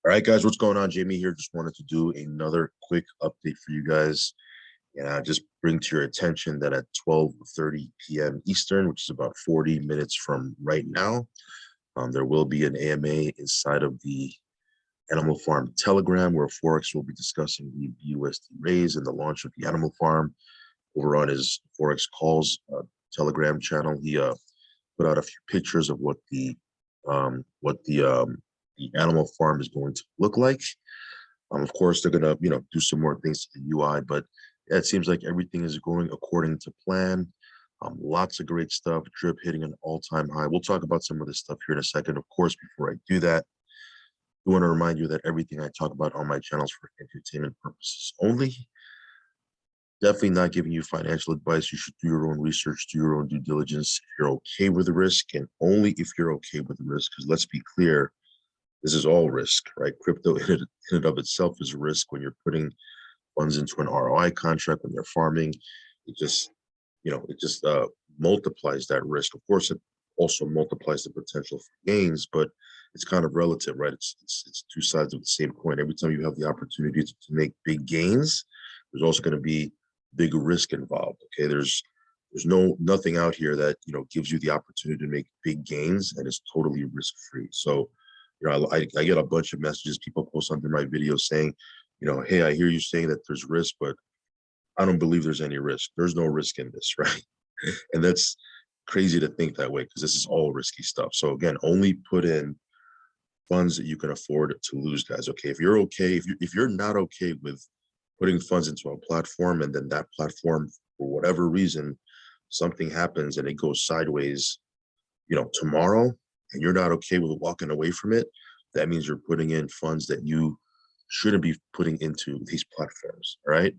All right, guys, what's going on? Jamie here. Just wanted to do another quick update for you guys. And I just bring to your attention that at 12:30 p.m. Eastern, which is about 40 minutes from right now, there will be an AMA inside of the Animal Farm Telegram where Forex will be discussing the BUSD raise and the launch of the Animal Farm over on his Forex Calls Telegram channel. He put out a few pictures of what the Animal Farm is going to look like. Of course, they're gonna do some more things to the UI, but yeah, it seems like everything is going according to plan. Lots of great stuff. Drip hitting an all-time high. We'll talk about some of this stuff here in a second. Of course, before I do that, I want to remind you that everything I talk about on my channel is for entertainment purposes only. Definitely not giving you financial advice. You should do your own research, do your own due diligence. If you're okay with the risk, and only if you're okay with the risk, because let's be clear, this is all risk, right? Crypto in and of itself is a risk. When you're putting funds into an ROI contract, when you're farming, it just multiplies that risk. Of course, it also multiplies the potential for gains, but it's kind of relative, right? It's two sides of the same coin. Every time you have the opportunity to make big gains, there's also going to be big risk involved. Okay, there's nothing out here that gives you the opportunity to make big gains and is totally risk free. So I get a bunch of messages, people post under my videos saying, hey, I hear you saying that there's risk, but I don't believe there's any risk. There's no risk in this, right? And that's crazy to think that way, because this is all risky stuff. So again, only put in funds that you can afford to lose, guys. Okay, if you're okay, if you're not okay with putting funds into a platform and then that platform, for whatever reason, something happens and it goes sideways, tomorrow, and you're not okay with walking away from it, that means you're putting in funds that you shouldn't be putting into these platforms, all right?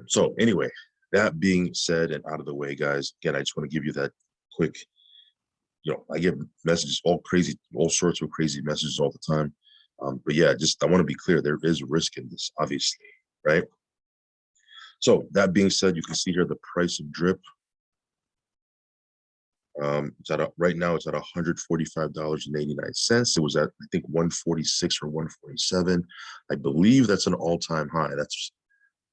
So anyway, that being said and out of the way, guys, again, I just want to give you that quick, I get messages, all sorts of crazy messages all the time. But yeah, I want to be clear, there is risk in this, obviously, right? So that being said, you can see here the price of drip. Right now it's at $145.89. It was at, I think, 146 or 147. I believe that's an all-time high. That's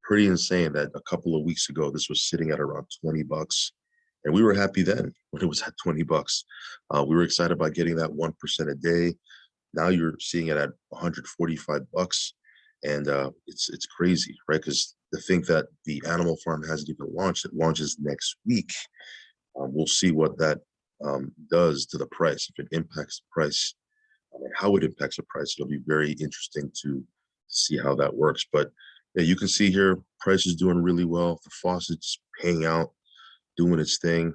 pretty insane that a couple of weeks ago this was sitting at around 20 bucks, and we were happy then when it was at 20 bucks. We were excited about getting that 1% a day. Now you're seeing it at 145 bucks, and it's crazy, right? Because to think that the Animal Farm hasn't even launched, it launches next week. We'll see what that does to the price, if it impacts the price, and how it impacts the price. It'll be very interesting to see how that works. But yeah, you can see here, price is doing really well. The Faucet's paying out, doing its thing.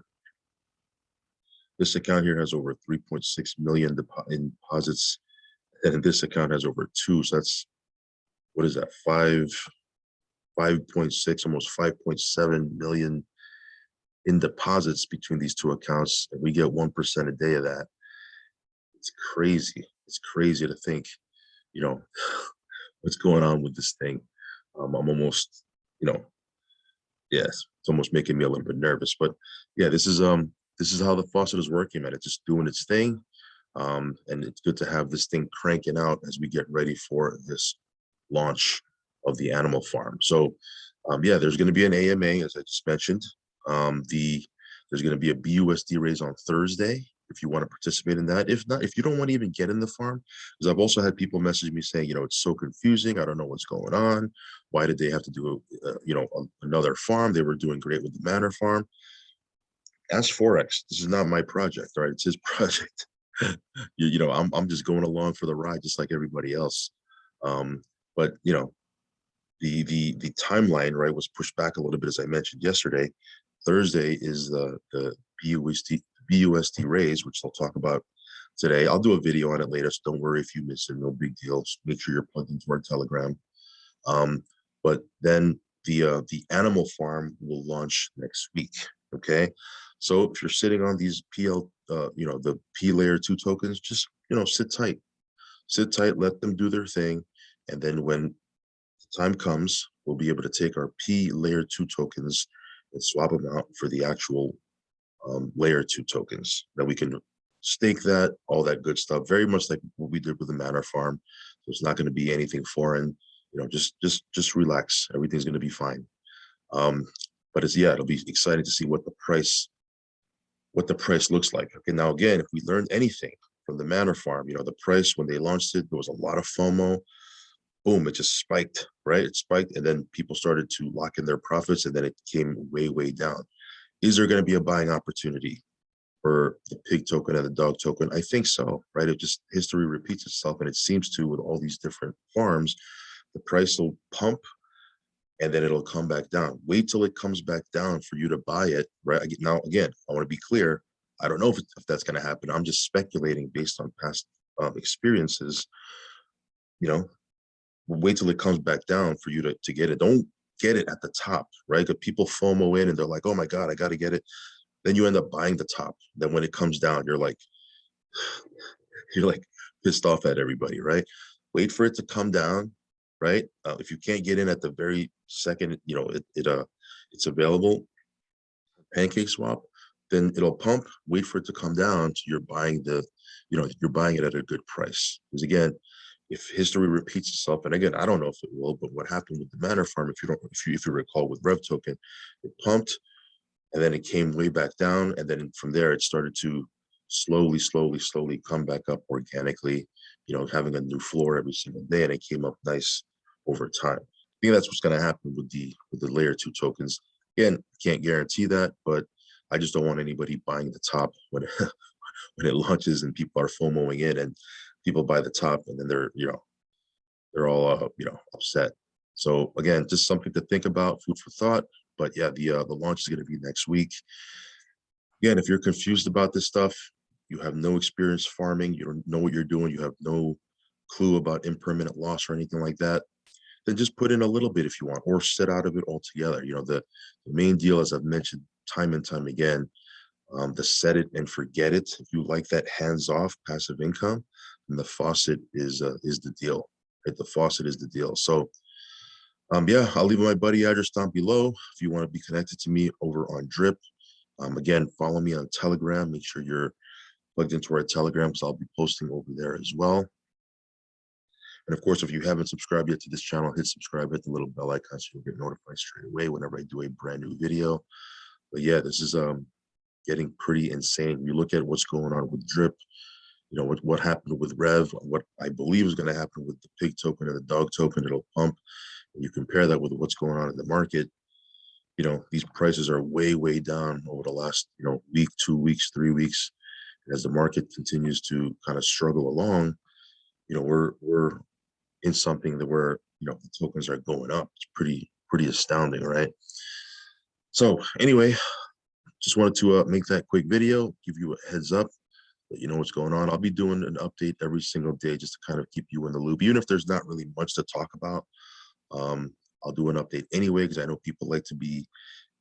This account here has over 3.6 million in deposits, and this account has over 2. So that's, what is that, 5.6, almost 5.7 million in deposits between these two accounts, and we get 1% a day of that. It's crazy. It's crazy to think, what's going on with this thing. I'm almost, yes, it's almost making me a little bit nervous. But yeah, this is how the Faucet is working, man. It's just doing its thing. And it's good to have this thing cranking out as we get ready for this launch of the Animal Farm. So yeah, there's going to be an AMA, as I just mentioned. There's going to be a BUSD raise on Thursday if you want to participate in that. If not, if you don't want to even get in the farm, because I've also had people message me saying, it's so confusing. I don't know what's going on. Why did they have to do another farm? They were doing great with the Manor Farm. Ask Forex. This is not my project, right? It's his project. I'm just going along for the ride, just like everybody else. But the timeline, right, was pushed back a little bit, as I mentioned yesterday. Thursday is the BUSD raise, which I'll talk about today. I'll do a video on it later, so don't worry if you miss it. No big deal. Just make sure you're plugged into our Telegram. But then the Animal Farm will launch next week. Okay, so if you're sitting on these the P layer 2 tokens, just sit tight, let them do their thing, and then when the time comes, we'll be able to take our P layer 2 tokens and swap them out for the actual layer 2 tokens. That we can stake that, all that good stuff, very much like what we did with the Manor Farm. So it's not going to be anything foreign. Just relax. Everything's going to be fine. But it'll be exciting to see what the price looks like. Okay, now again, if we learned anything from the Manor Farm, the price when they launched it, there was a lot of FOMO. Boom, it just spiked, right? It spiked, and then people started to lock in their profits, and then it came way, way down. Is there going to be a buying opportunity for the pig token and the dog token? I think so, right? History repeats itself, and it seems to with all these different farms, the price will pump and then it'll come back down. Wait till it comes back down for you to buy it, right? Now, again, I want to be clear. I don't know if that's going to happen. I'm just speculating based on past experiences. Wait till it comes back down for you to get it. Don't get it at the top, right? Because people FOMO in and they're like, oh my God, I got to get it. Then you end up buying the top. Then when it comes down, you're like pissed off at everybody, right? Wait for it to come down, right? If you can't get in at the very second, it's available, pancake swap, then it'll pump. Wait for it to come down to you're buying it at a good price. Because again, if history repeats itself, and again, I don't know if it will, but what happened with the Manor Farm, if you recall with Rev Token, it pumped and then it came way back down, and then from there it started to slowly come back up organically, having a new floor every single day, and it came up nice over time. I think that's what's going to happen with the layer 2 tokens. Again, can't guarantee that, but I just don't want anybody buying the top when when it launches and people are FOMOing in and people buy the top and then they're all upset. So again, just something to think about, food for thought. But yeah, the launch is going to be next week. Again, if you're confused about this stuff, you have no experience farming, you don't know what you're doing, you have no clue about impermanent loss or anything like that, then just put in a little bit if you want, or sit out of it altogether. The main deal, as I've mentioned time and time again, the set it and forget it. If you like that hands-off passive income, then the Faucet is the deal. Right? The Faucet is the deal. So I'll leave my buddy address down below if you want to be connected to me over on Drip. Again, follow me on Telegram. Make sure you're plugged into our Telegram because I'll be posting over there as well. And of course, if you haven't subscribed yet to this channel, hit subscribe, hit the little bell icon so you'll get notified straight away whenever I do a brand new video. But yeah, this is getting pretty insane. You look at what's going on with Drip, what happened with Rev, what I believe is going to happen with the pig token and the dog token, it'll pump. And you compare that with what's going on in the market, these prices are way, way down over the last, week, 2 weeks, 3 weeks. And as the market continues to kind of struggle along, we're in something that where, the tokens are going up. It's pretty astounding, right? So anyway, just wanted to make that quick video, give you a heads up, let you know what's going on. I'll be doing an update every single day just to kind of keep you in the loop, even if there's not really much to talk about. I'll do an update anyway, because I know people like to be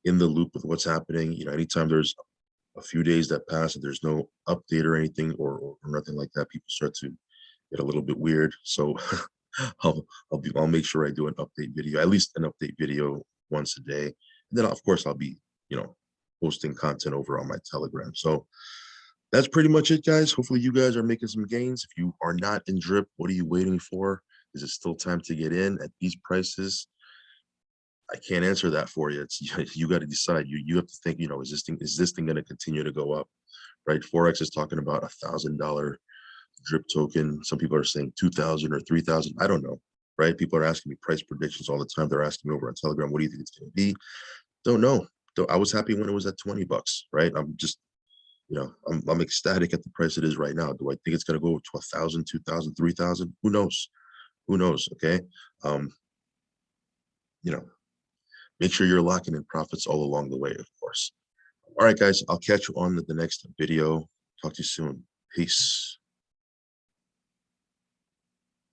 in the loop with what's happening. Anytime there's a few days that pass and there's no update or anything or nothing like that, people start to get a little bit weird. So I'll make sure I do an update video, at least an update video once a day. And then of course I'll be, posting content over on my Telegram. So that's pretty much it, guys. Hopefully you guys are making some gains. If you are not in Drip, what are you waiting for? Is it still time to get in at these prices? I can't answer that for you. It's you got to decide. You have to think, is this thing going to continue to go up? Right? Forex is talking about $1,000 Drip token. Some people are saying 2,000 or 3,000. I don't know. Right? People are asking me price predictions all the time. They're asking me over on Telegram, what do you think it's going to be? Don't know. I was happy when it was at $20, right? I'm just, I'm ecstatic at the price it is right now. Do I think it's going to go to 1,000, 2,000, 3,000? Who knows? Who knows? Okay. Make sure you're locking in profits all along the way, of course. All right, guys, I'll catch you on the next video. Talk to you soon. Peace.